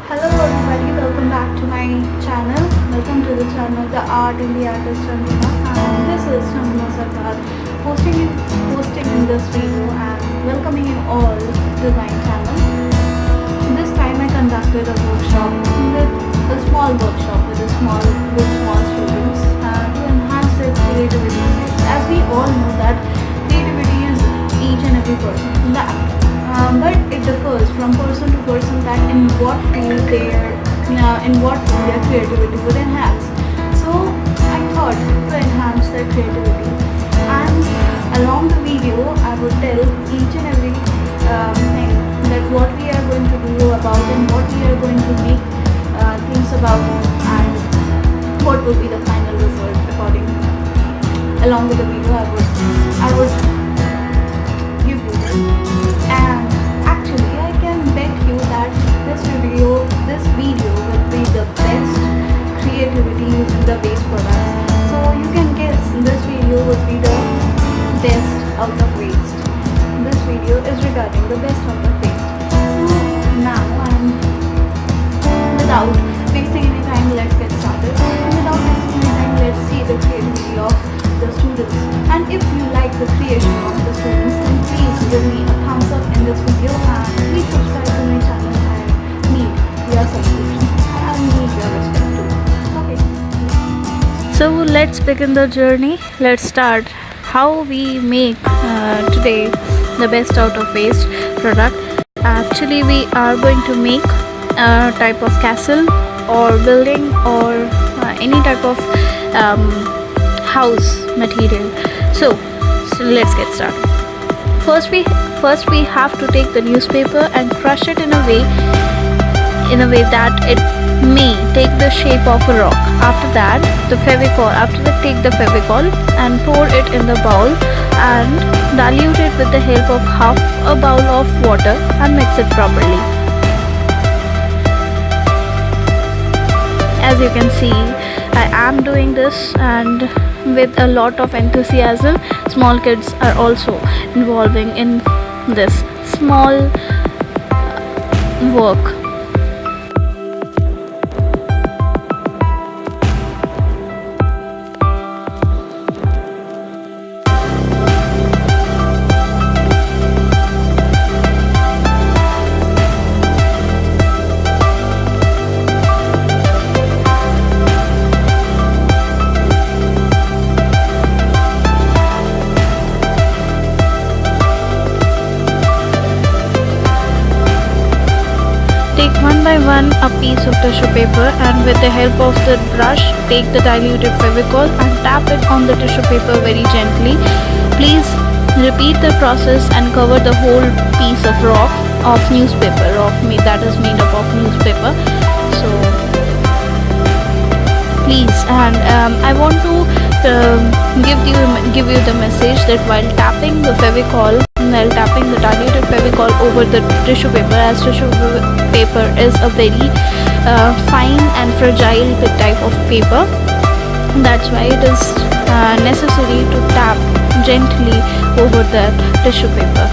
Hello everybody, welcome back to my channel. Welcome to the channel The Art in the Artist Chandrima, and this is Chandrima Sarkar posting in this video and welcoming you all to my channel. This time I conducted a workshop with small students to enhance their creativity. As we all know that creativity is each and every person but it differs from person to person that in what field their creativity would enhance. So I thought to enhance their creativity, and along the video I would tell each and every thing that what we are going to do about and what we are going to make things about, and what will be the final result according. Along with the video I would give you this. And actually I can bet you that this video will be the best creativity using the base products. So you can guess this video would be the best out of waste. This video is regarding the best out of waste. So now without wasting any time, let's get started. And without wasting any time, let's see the creativity of the students. And if you like the creation of the students, then please give me a thumbs up in this video, and please subscribe to my channel. I need your subscription and I need your respect too. Okay. So let's begin the journey. Let's start how we make today the best out of waste product. Actually, we are going to make a type of castle or building or any type of house material. So let's get started. First we have to take the newspaper and crush it in a way that it may take the shape of a rock. After that, take the fevicol and pour it in the bowl and dilute it with the help of half a bowl of water and mix it properly. As you can see, I am doing this and with a lot of enthusiasm. Small kids are also involving in this small work. Take one by one a piece of tissue paper, and with the help of the brush take the diluted fevicol and tap it on the tissue paper very gently. Please repeat the process and cover the whole piece of newspaper that is made up of newspaper. So please, and I want to give you the message that while tapping the diluted fevicol over the tissue paper, as tissue paper is a very fine and fragile type of paper, that's why it is necessary to tap gently over the tissue paper.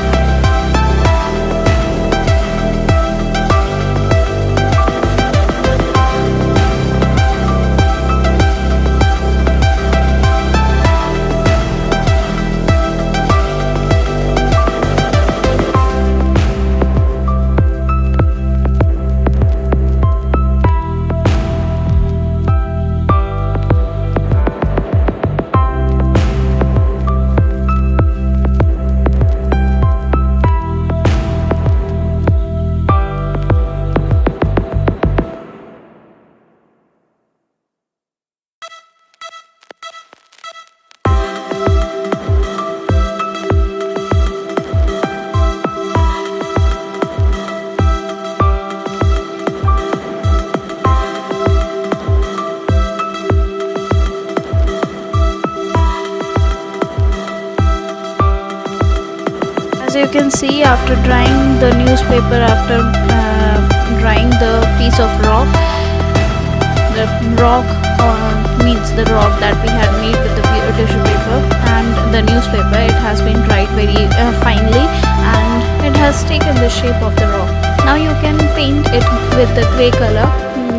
As you can see, after drying the newspaper, after drying the piece of rock, the rock means the rock that we had made with the tissue paper and the newspaper, it has been dried very finely and it has taken the shape of the rock. Now you can paint it with the gray color,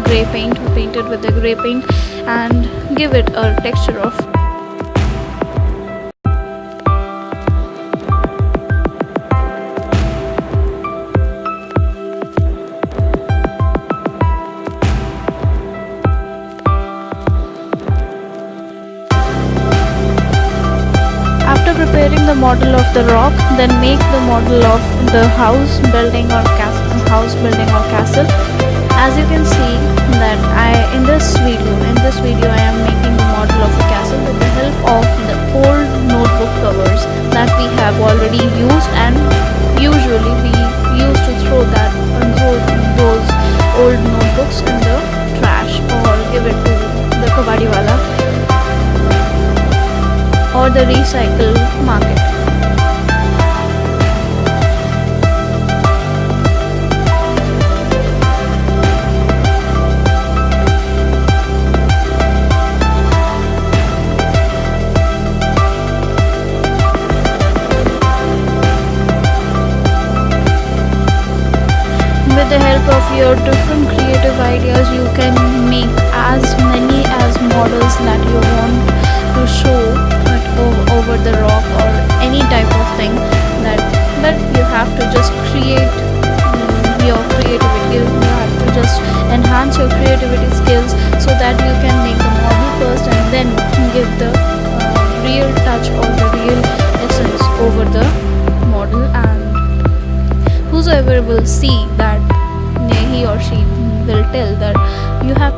gray paint, paint it with the gray paint and give it a texture of. After preparing the model of the rock, then make the model of the house, building or castle. As you can see that in this video I am making the model of a castle with the help of the old notebook covers that we have already used, and usually we used to throw those old notebooks in the trash or give it to the kabadi wala or the recycle market. With the help of your different creative ideas, you can make as many as models that you want to show it over the rock or any type of thing that, but you have to just create your creativity. You have to just enhance your creativity skills so that you can make the model first and then give the real touch or the real essence over the model, and whosoever will see that, he or she will tell that you have.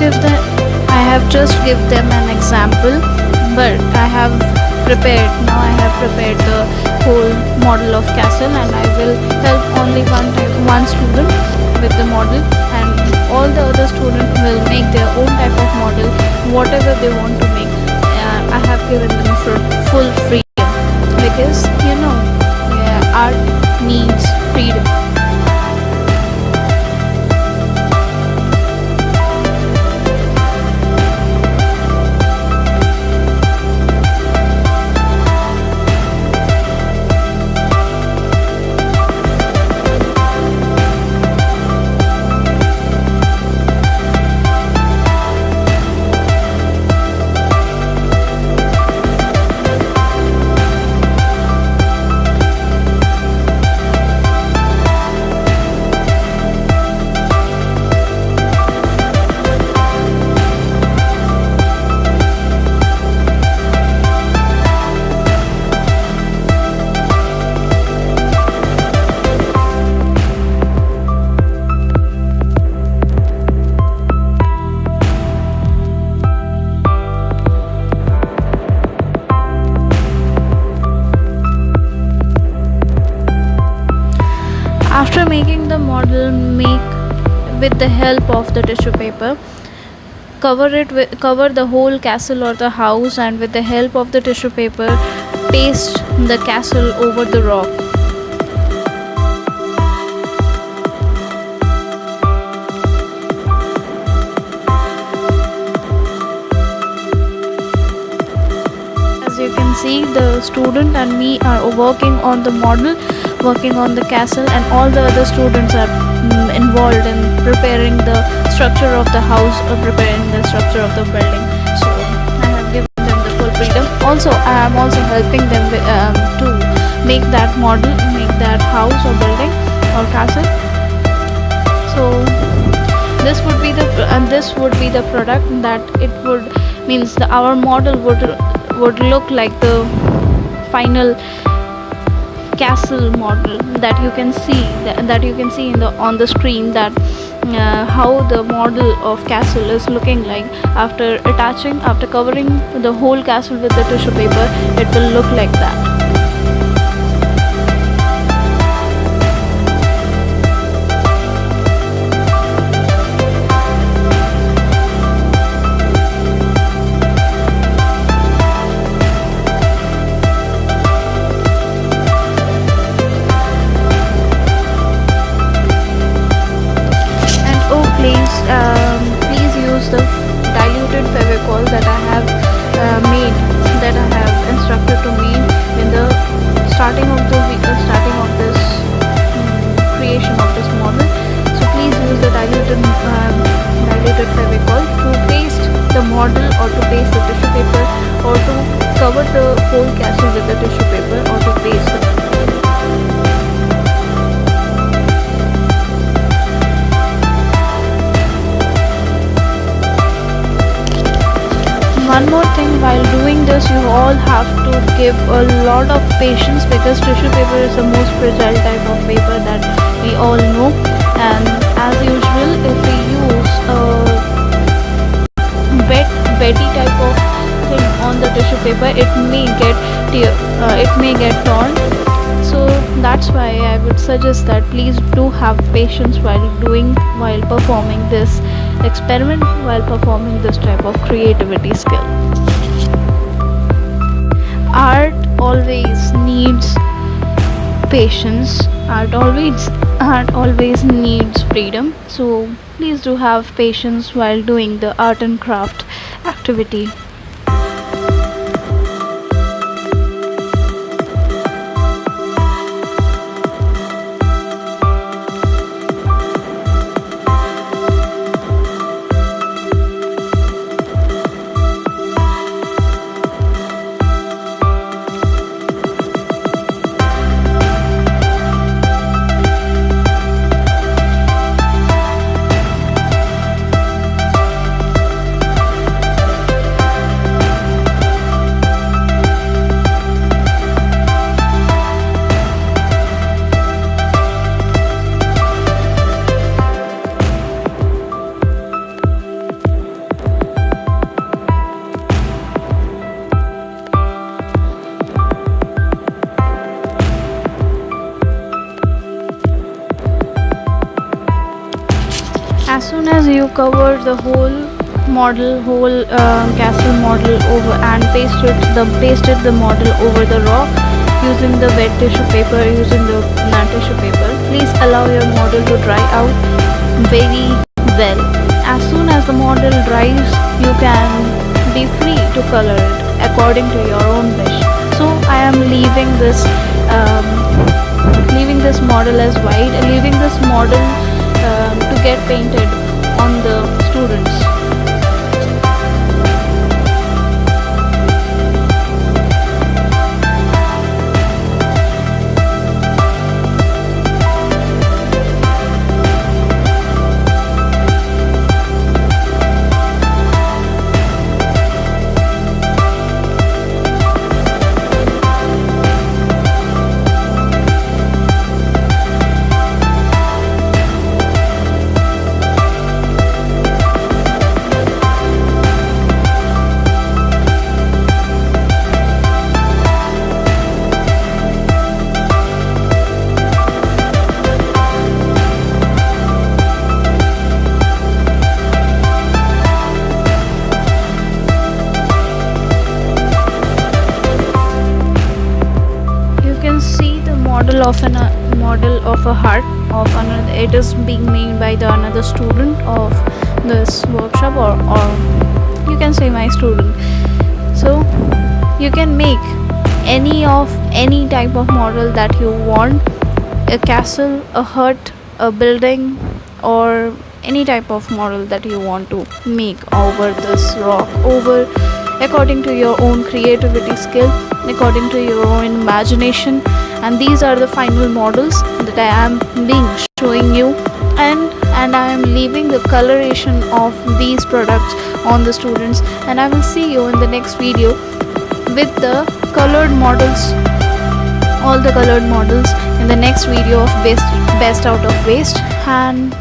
I have just give them an example, but I have prepared the whole model of castle, and I will help only one student with the model, and all the other students will make their own type of model, whatever they want to make. I have given them full freedom, because art needs freedom. After making the model, with the help of the tissue paper, cover the whole castle or the house, and with the help of the tissue paper, paste the castle over the rock. as you can see, the student and me are working on the model, working on the castle, and all the other students are involved in preparing the structure of the house or preparing the structure of the building. So I have given them the full freedom. Also, I am also helping them to make that model, make that house or building or castle. So this would be the product that it would means our model would look like the final castle model that you can see on the screen, that how the model of castle is looking like. After covering the whole castle with the tissue paper, it will look like that. Please use the diluted Fevicol that I have instructed to me in the starting of this creation of this model. So please use the diluted Fevicol to paste the model, or to paste the tissue paper, or to cover the whole castle with the tissue paper, or to paste the One more thing, while doing this, you all have to give a lot of patience, because tissue paper is the most fragile type of paper that we all know. And as usual, if we use a wetty type of thing on the tissue paper, it may get torn. So that's why I would suggest that please do have patience while performing this experiment, while performing this type of creativity skill. Art always needs patience. Art always needs freedom. So please do have patience while doing the art and craft activity. As soon as you cover the whole castle model over and pasted the model over the rock using the wet tissue paper, please allow your model to dry out very well. As soon as the model dries, you can be free to color it according to your own wish. So I am leaving this model as white, leaving this model to get painted on the students. Model of a heart of another. It is being made by another student of this workshop, or you can say my student. So You can make any type of model that you want, a castle, a hut, a building, or any type of model that you want to make over this rock, over according to your own creativity skill, according to your own imagination. And these are the final models that I am being showing you, and I am leaving the coloration of these products on the students, and I will see you in the next video with the colored models, all the colored models, in the next video of best out of waste. And